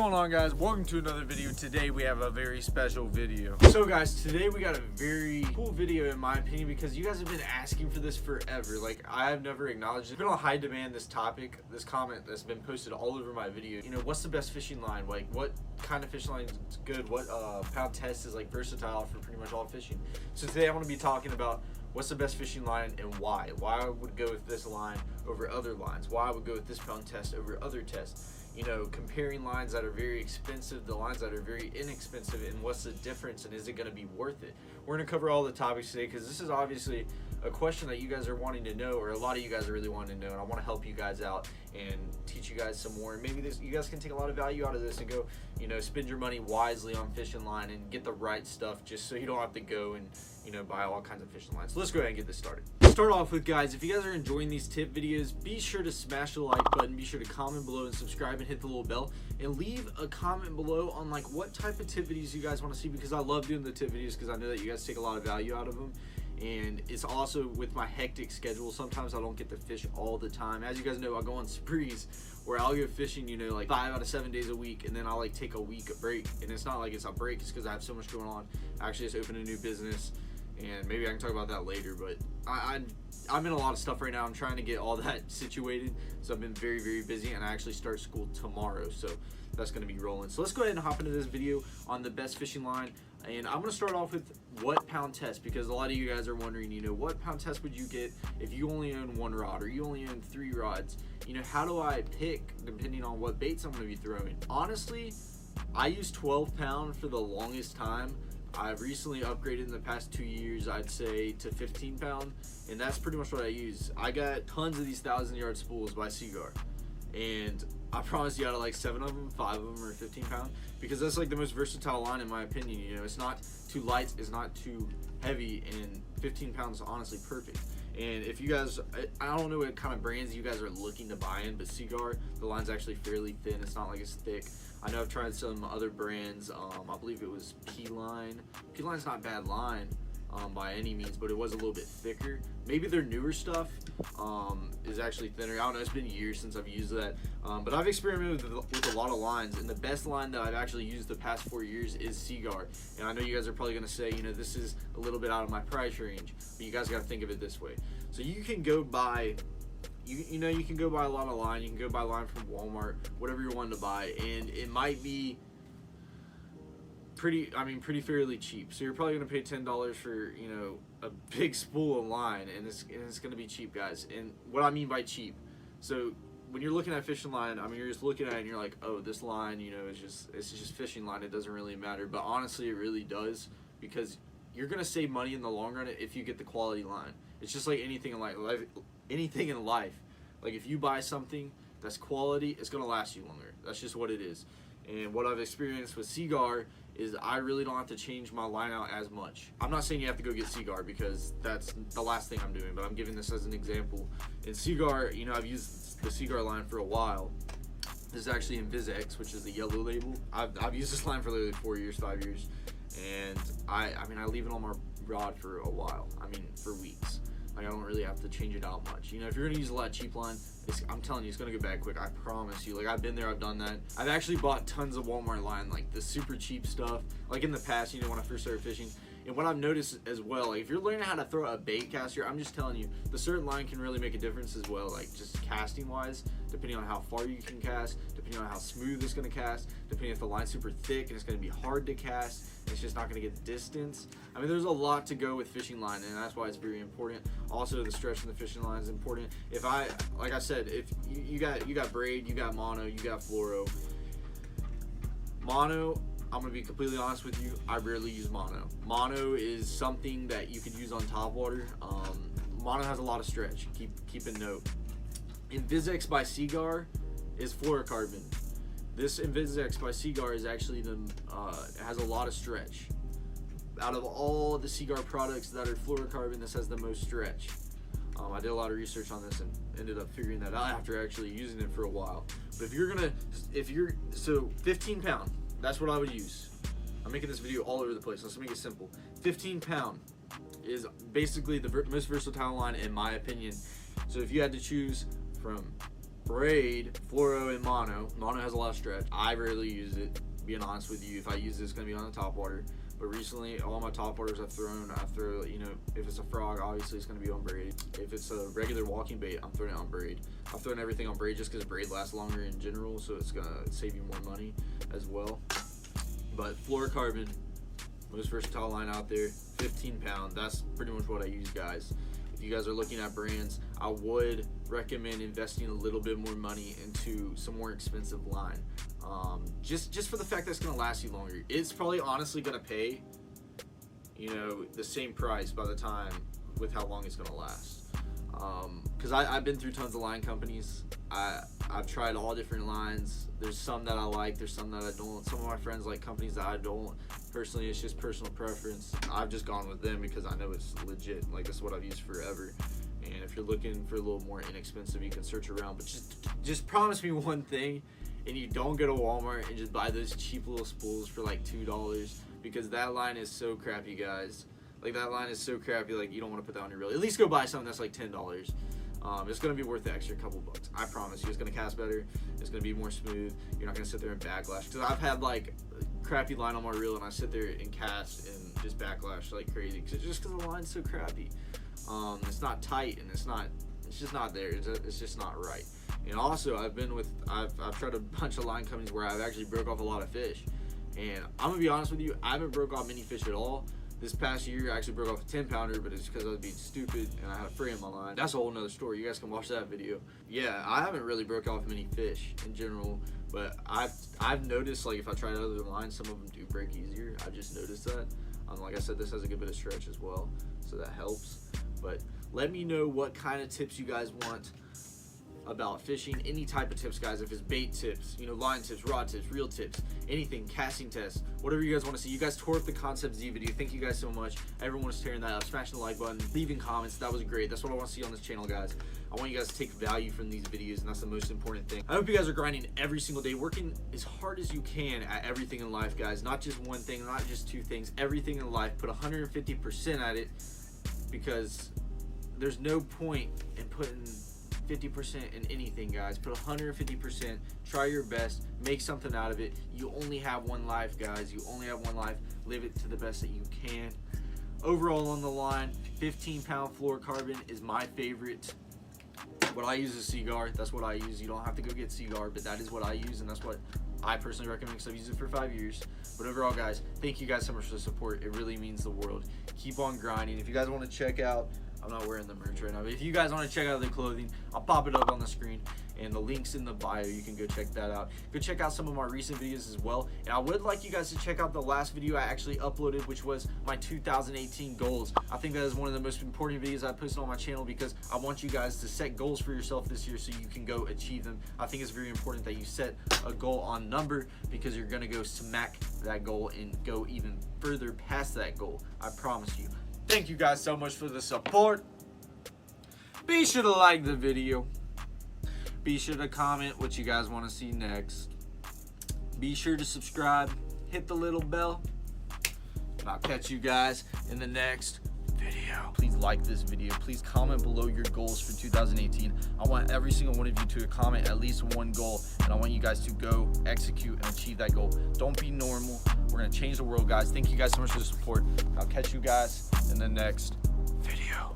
going on, guys? Welcome to another video. Today we have a very special video. So guys, today we got a very cool video in my opinion, because you guys have been asking for this forever. Like, I have never acknowledged it. It's been on high demand, this topic, this comment that's been posted all over my video. You know, what's the best fishing line? Like, what kind of fishing line is good? What pound test is like versatile for pretty much all fishing? So today I want to be talking about what's the best fishing line and why. Why I would go with this line over other lines. Why I would go with this pound test over other tests. You know, comparing lines that are very expensive to lines that are very inexpensive, and what's the difference, and is it going to be worth it? We're going to cover all the topics today, because this is obviously a question that you guys are wanting to know, or a lot of you guys are really wanting to know, and I want to help you guys out and teach you guys some more. And maybe you guys can take a lot of value out of this and go, you know, spend your money wisely on fishing line and get the right stuff, just so you don't have to go and, you know, buy all kinds of fishing lines. So let's go ahead and get this started. To start off with, guys, if you guys are enjoying these tip videos, be sure to smash the like button, be sure to comment below and subscribe and hit the little bell, and leave a comment below on like what type of tip videos you guys want to see, because I love doing the tip videos, because I know that you guys take a lot of value out of them. And it's also with my hectic schedule, sometimes I don't get to fish all the time. As you guys know, I go on sprees where I'll go fishing, you know, like 5 out of 7 days a week, and then I'll like take a week a break. And it's not like it's a break, it's because I have so much going on. I actually just opened a new business, and maybe I can talk about that later, but I'm in a lot of stuff right now. I'm trying to get all that situated, so I've been very, very busy, and I actually start school tomorrow, so that's going to be rolling. So let's go ahead and hop into this video on the best fishing line. And I'm going to start off with what pound test, because a lot of you guys are wondering, you know, what pound test would you get if you only own 1 rod or you only own 3 rods? You know, how do I pick depending on what baits I'm going to be throwing? Honestly, I used 12 pound for the longest time. I've recently upgraded in the past 2 years, I'd say, to 15 pound, and that's pretty much what I use. I got tons of these 1,000-yard spools by Seaguar, and I promise you out of like 7 of them, 5 of them are 15 pound, because that's like the most versatile line in my opinion. You know, it's not too light, it's not too heavy, and 15 pounds is honestly perfect. And if you guys, I don't know what kind of brands you guys are looking to buy in, but Seaguar, the line's actually fairly thin. It's not like it's thick. I know I've tried some other brands. I believe it was P-Line. P-Line's not a bad line by any means, but it was a little bit thicker. Maybe their newer stuff is actually thinner. I don't know, it's been years since I've used that. But I've experimented with a lot of lines, and the best line that I've actually used the past 4 years is Seaguar. And I know you guys are probably going to say, you know, this is a little bit out of my price range, but you guys got to think of it this way. So you can go buy, you know, you can go buy a lot of line. You can go buy line from Walmart, whatever you're wanting to buy, and it might be pretty fairly cheap. So you're probably gonna pay $10 for, you know, a big spool of line, and it's gonna be cheap, guys. And what I mean by cheap, so when you're looking at fishing line, I mean, you're just looking at it and you're like, oh, this line, you know, it's just fishing line, it doesn't really matter. But honestly, it really does, because you're gonna save money in the long run if you get the quality line. It's just like anything in life. Like, if you buy something that's quality, it's gonna last you longer. That's just what it is. And what I've experienced with Seaguar is I really don't have to change my line out as much. I'm not saying you have to go get Seaguar, because that's the last thing I'm doing, but I'm giving this as an example. In Seaguar, you know, I've used the Seaguar line for a while. This is actually in VizX, which is the yellow label. I've used this line for literally 4 years, 5 years, and I mean, I leave it on my rod for a while. I mean, for weeks. Like, I don't really have to change it out much. You know, if you're gonna use a lot of cheap line, I'm telling you, it's gonna go bad quick. I promise you. Like, I've been there, I've done that. I've actually bought tons of Walmart line, like the super cheap stuff. Like in the past, you know, when I first started fishing. And what I've noticed as well, like, if you're learning how to throw a bait caster, I'm just telling you, the certain line can really make a difference as well. Like, just casting wise, depending on how far you can cast, depending on how smooth it's gonna cast, depending if the line's super thick and it's gonna be hard to cast. It's just not going to get distance. I mean, there's a lot to go with fishing line, and that's why it's very important. Also, the stretch in the fishing line is important. Like I said, if you got braid, you got mono, you got fluoro. Mono, I'm going to be completely honest with you, I rarely use mono. Mono is something that you can use on top water. Mono has a lot of stretch. Keep a note. VizX by Seaguar is fluorocarbon. This VizX by Seaguar is actually has a lot of stretch. Out of all the Seaguar products that are fluorocarbon, this has the most stretch. I did a lot of research on this and ended up figuring that out after actually using it for a while. But so 15 pound, that's what I would use. I'm making this video all over the place. Let's make it simple. 15 pound is basically the most versatile line in my opinion. So if you had to choose from braid, fluoro, and mono. Mono has a lot of stretch. I rarely use it, being honest with you. If I use it, it's going to be on the top water. But recently, all my top waters I throw, you know, if it's a frog, obviously it's going to be on braid. If it's a regular walking bait, I'm throwing it on braid. I've thrown everything on braid just because braid lasts longer in general, so it's going to save you more money as well. But fluorocarbon, most versatile line out there, 15 pound. That's pretty much what I use, guys. If you guys are looking at brands, I would recommend investing a little bit more money into some more expensive line. Just for the fact that it's gonna last you longer. It's probably honestly gonna pay, you know, the same price by the time with how long it's gonna last. Because I've been through tons of line companies. I've tried all different lines. There's some that I like, there's some that I don't. Some of my friends like companies that I don't. Personally, it's just personal preference. I've just gone with them because I know it's legit. Like, this is what I've used forever. And if you're looking for a little more inexpensive, you can search around. But just promise me one thing, and you don't go to Walmart and just buy those cheap little spools for like $2, because that line is so crappy, guys. Like, that line is so crappy, like, you don't want to put that on your reel. At least go buy something that's like $10. It's going to be worth the extra couple bucks. I promise you. It's going to cast better. It's going to be more smooth. You're not going to sit there and backlash. Because I've had, like, crappy line on my reel, and I sit there and cast and just backlash like crazy. Just because the line's so crappy. It's not tight, and it's just not there. It's just not right. And also, I've tried a bunch of line companies where I've actually broke off a lot of fish. And I'm going to be honest with you, I haven't broke off many fish at all. This past year, I actually broke off a 10-pounder, but it's because I was being stupid and I had a fray in my line. That's a whole nother story. You guys can watch that video. Yeah, I haven't really broke off many fish in general, but I've noticed, like, if I try other lines, some of them do break easier. I just noticed that. Like I said, this has a good bit of stretch as well, so that helps. But let me know what kind of tips you guys want about fishing. Any type of tips, guys. If it's bait tips, you know, line tips, rod tips, reel tips, anything, casting tests, whatever you guys want to see. You guys tore up the Concept Z video. Thank you guys so much. Everyone was tearing that up. Smashing the like button, leaving comments. That was great. That's what I want to see on this channel, guys. I want you guys to take value from these videos, and that's the most important thing. I hope you guys are grinding every single day, working as hard as you can at everything in life, guys. Not just one thing, not just two things. Everything in life. Put 150% at it, because there's no point in putting 50% in anything, guys. Put 150%. Try your best. Make something out of it. You only have one life, guys. You only have one life. Live it to the best that you can. Overall on the line, 15-pound fluorocarbon is my favorite. What I use is Seaguar. That's what I use. You don't have to go get Seaguar, but that is what I use, and that's what I personally recommend, because I've used it for 5 years. But overall, guys, thank you guys so much for the support. It really means the world. Keep on grinding. If you guys want to check out, I'm not wearing the merch right now, but if you guys want to check out the clothing, I'll pop it up on the screen, and the link's in the bio. You can go check that out. Go check out some of my recent videos as well. And I would like you guys to check out the last video I actually uploaded, which was my 2018 goals. I think that is one of the most important videos I posted on my channel, because I want you guys to set goals for yourself this year so you can go achieve them. I think it's very important that you set a goal on number, because you're going to go smack that goal and go even further past that goal. I promise you. Thank you guys so much for the support. Be sure to like the video. Be sure to comment what you guys want to see next. Be sure to subscribe. Hit the little bell. And I'll catch you guys in the next video. Please like this video. Please comment below your goals for 2018. I want every single one of you to comment at least one goal, and I want you guys to go execute and achieve that goal. Don't be normal. We're going to change the world, guys. Thank you guys so much for the support. I'll catch you guys in the next video.